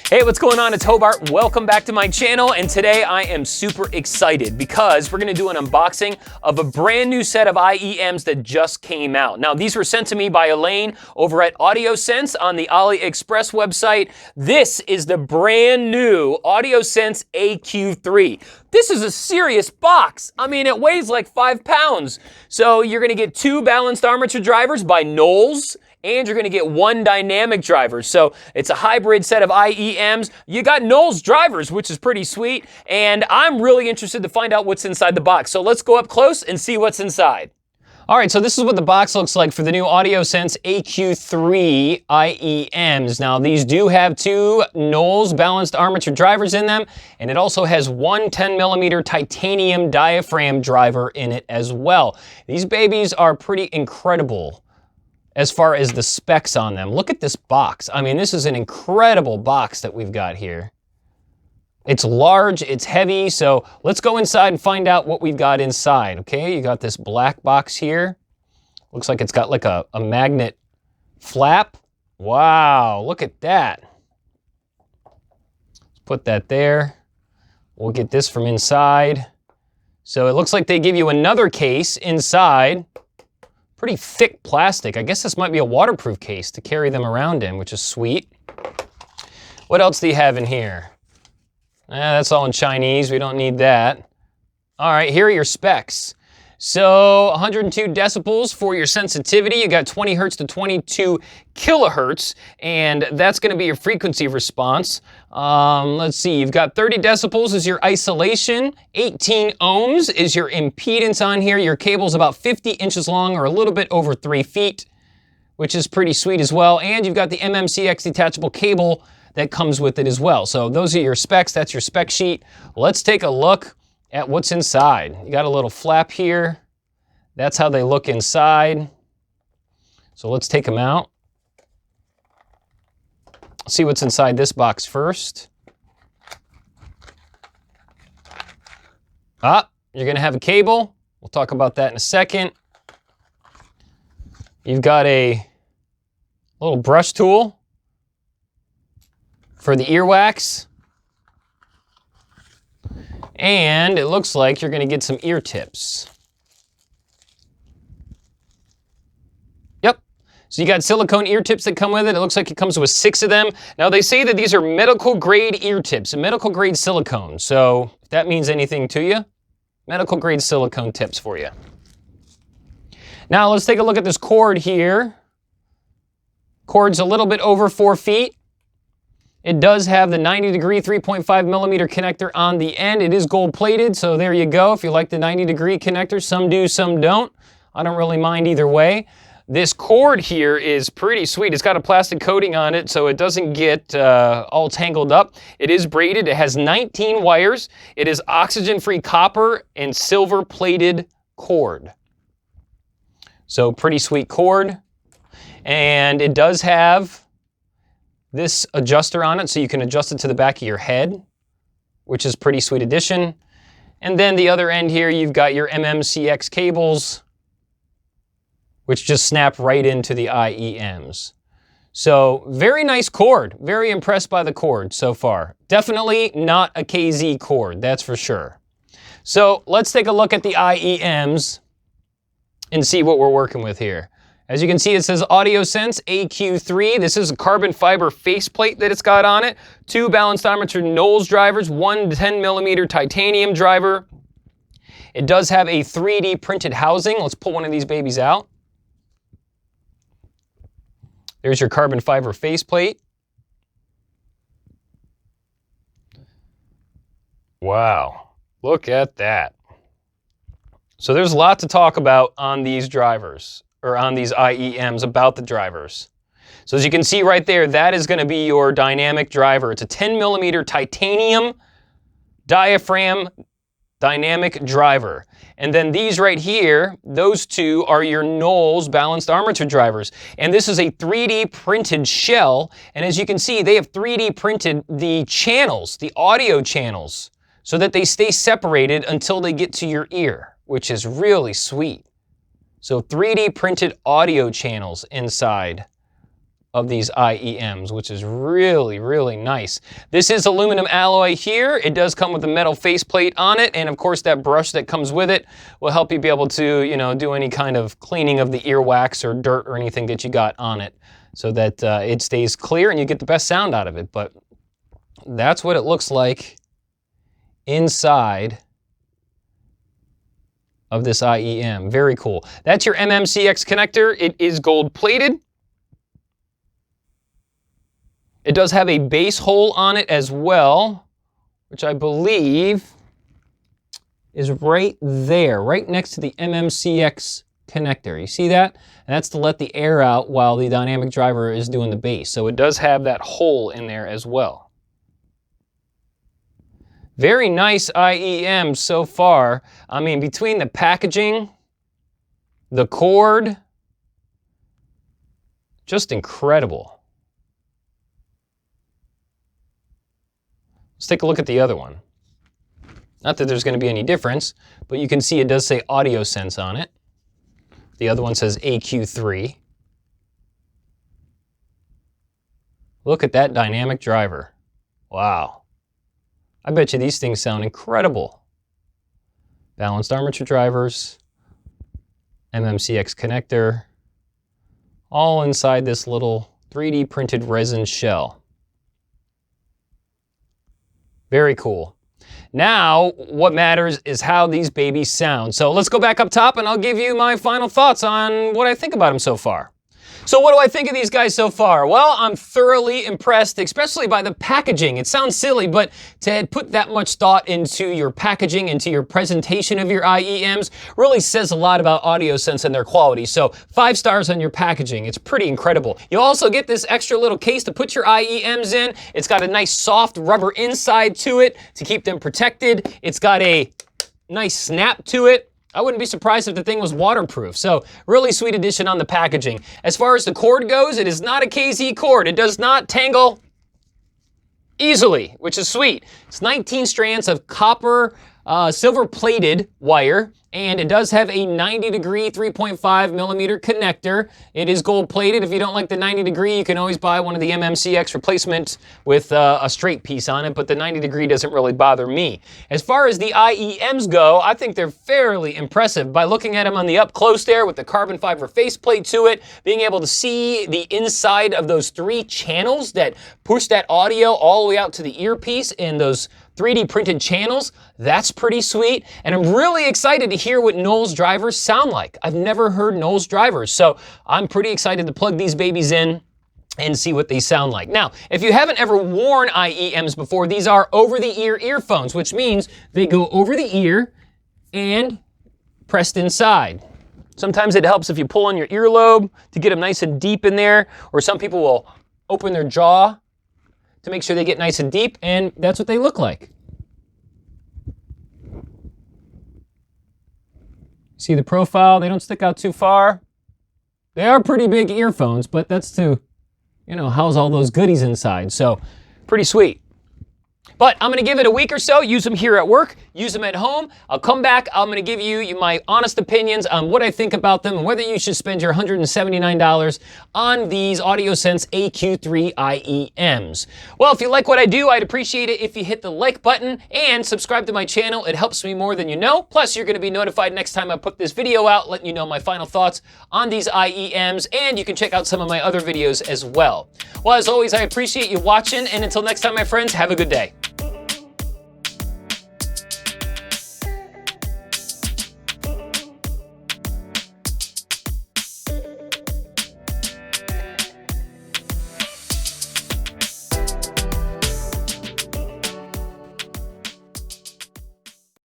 Hey, what's going on? It's Hobart. Welcome back to my channel, and today I am super excited because we're going to do an unboxing of a brand new set of IEMs that just came out. Now, these were sent to me by Elaine over at AudioSense on the AliExpress website. This is the brand new AudioSense AQ3. This is a serious box. I mean, it weighs like 5 pounds. So you're going to get 2 balanced armature drivers by Knowles, and you're going to get 1 dynamic driver. So it's a hybrid set of IEMs. You got Knowles drivers, which is pretty sweet, and I'm really interested to find out what's inside the box. So let's go up close and see what's inside. All right, so this is what the box looks like for the new AudioSense AQ3 IEMs. Now, these do have 2 Knowles balanced armature drivers in them, and it also has 1 10mm titanium diaphragm driver in it as well. These babies are pretty incredible as far as the specs on them. Look at this box. I mean, this is an incredible box that we've got here. It's large, it's heavy, so let's go inside and find out what we've got inside, okay? You got this black box here. Looks like it's got like a magnet flap. Wow, look at that. Let's put that there. We'll get this from inside. So it looks like they give you another case inside. Pretty thick plastic. I guess this might be a waterproof case to carry them around in, which is sweet. What else do you have in here? That's all in Chinese. We don't need that. All right, here are your specs. So 102 decibels for your sensitivity. You got 20 hertz to 22 kilohertz, and that's going to be your frequency response. Let's see, you've got 30 decibels is your isolation, 18 ohms is your impedance on here. Your cable's about 50 inches long, or a little bit over 3 feet, which is pretty sweet as well. And you've got the MMCX detachable cable that comes with it as well. So those are your specs. That's your spec sheet. Let's take a look at what's inside. You got a little flap here. That's how they look inside. So let's take them out. See what's inside this box first. You're gonna have a cable. We'll talk about that in a second. You've got a little brush tool for the earwax. And it looks like you're going to get some ear tips. Yep. So you got silicone ear tips that come with it. It looks like it comes with 6 of them. Now they say that these are medical grade ear tips, and medical grade silicone. So if that means anything to you, medical grade silicone tips for you. Now let's take a look at this cord here. Cord's a little bit over 4 feet. It does have the 90-degree 3.5mm connector on the end. It is gold plated, so there you go. If you like the 90-degree connector, some do, some don't. I don't really mind either way. This cord here is pretty sweet. It's got a plastic coating on it, so it doesn't get all tangled up. It is braided. It has 19 wires. It is oxygen-free copper and silver-plated cord. So pretty sweet cord. And it does have this adjuster on it, so you can adjust it to the back of your head, which is pretty sweet addition. And then the other end here, you've got your MMCX cables, which just snap right into the IEMs. So very nice cord. Very impressed by the cord so far. Definitely not a KZ cord, that's for sure. So let's take a look at the IEMs and see what we're working with here. As you can see, it says AudioSense AQ3. This is a carbon fiber faceplate that it's got on it. 2 balanced armature Knowles drivers, 1 10mm titanium driver. It does have a 3D printed housing. Let's pull one of these babies out. There's your carbon fiber faceplate. Wow, look at that. So there's a lot to talk about on these drivers, or on these IEMs, about the drivers. So as you can see right there, that is going to be your dynamic driver. It's a 10mm titanium diaphragm dynamic driver. And then these right here, those 2 are your Knowles balanced armature drivers. And this is a 3D printed shell. And as you can see, they have 3D printed the channels, the audio channels, so that they stay separated until they get to your ear, which is really sweet. So 3D printed audio channels inside of these IEMs, which is really, really nice. This is aluminum alloy here. It does come with a metal faceplate on it, and of course that brush that comes with it will help you be able to, you know, do any kind of cleaning of the earwax or dirt or anything that you got on it, so that it stays clear and you get the best sound out of it. But that's what it looks like inside of this IEM. Very cool. That's your MMCX connector. It is gold plated. It does have a base hole on it as well, which I believe is right there, right next to the MMCX connector. You see that? And that's to let the air out while the dynamic driver is doing the bass. So it does have that hole in there as well. Very nice IEM so far. I mean, between the packaging, the cord, just incredible. Let's take a look at the other one. Not that there's going to be any difference, but you can see it does say AusioSense on it. The other one says AQ3. Look at that dynamic driver. Wow. I bet you these things sound incredible. Balanced armature drivers, MMCX connector, all inside this little 3D printed resin shell. Very cool. Now, what matters is how these babies sound. So let's go back up top and I'll give you my final thoughts on what I think about them so far. So what do I think of these guys so far? Well, I'm thoroughly impressed, especially by the packaging. It sounds silly, but to put that much thought into your packaging, into your presentation of your IEMs, really says a lot about AudioSense and their quality. So 5 stars on your packaging. It's pretty incredible. You also get this extra little case to put your IEMs in. It's got a nice soft rubber inside to it to keep them protected. It's got a nice snap to it. I wouldn't be surprised if the thing was waterproof. So really sweet addition on the packaging. As far as the cord goes, it is not a KZ cord. It does not tangle easily, which is sweet. It's 19 strands of copper silver plated wire, and it does have a 90-degree 3.5 millimeter connector. It is gold plated. If you don't like the 90-degree, you can always buy one of the MMCX replacements with a straight piece on it, but the 90-degree doesn't really bother me. As far as the IEMs go, I think they're fairly impressive. By looking at them on the up close there with the carbon fiber faceplate to it, being able to see the inside of those 3 channels that push that audio all the way out to the earpiece in those 3D printed channels, that's pretty sweet. And I'm really excited to hear what Knowles drivers sound like. I've never heard Knowles drivers, so I'm pretty excited to plug these babies in and see what they sound like. Now, if you haven't ever worn IEMs before, these are over-the-ear earphones, which means they go over the ear and pressed inside. Sometimes it helps if you pull on your earlobe to get them nice and deep in there, or some people will open their jaw to make sure they get nice and deep, and that's what they look like. See the profile? They don't stick out too far. They are pretty big earphones, but that's to, you know, house all those goodies inside, so pretty sweet. But I'm gonna give it a week or so, use them here at work, use them at home. I'll come back, I'm gonna give you my honest opinions on what I think about them and whether you should spend your $179 on these AudioSense AQ3 IEMs. Well, if you like what I do, I'd appreciate it if you hit the like button and subscribe to my channel. It helps me more than you know. Plus, you're gonna be notified next time I put this video out, letting you know my final thoughts on these IEMs, and you can check out some of my other videos as well. Well, as always, I appreciate you watching, and until next time, my friends, have a good day.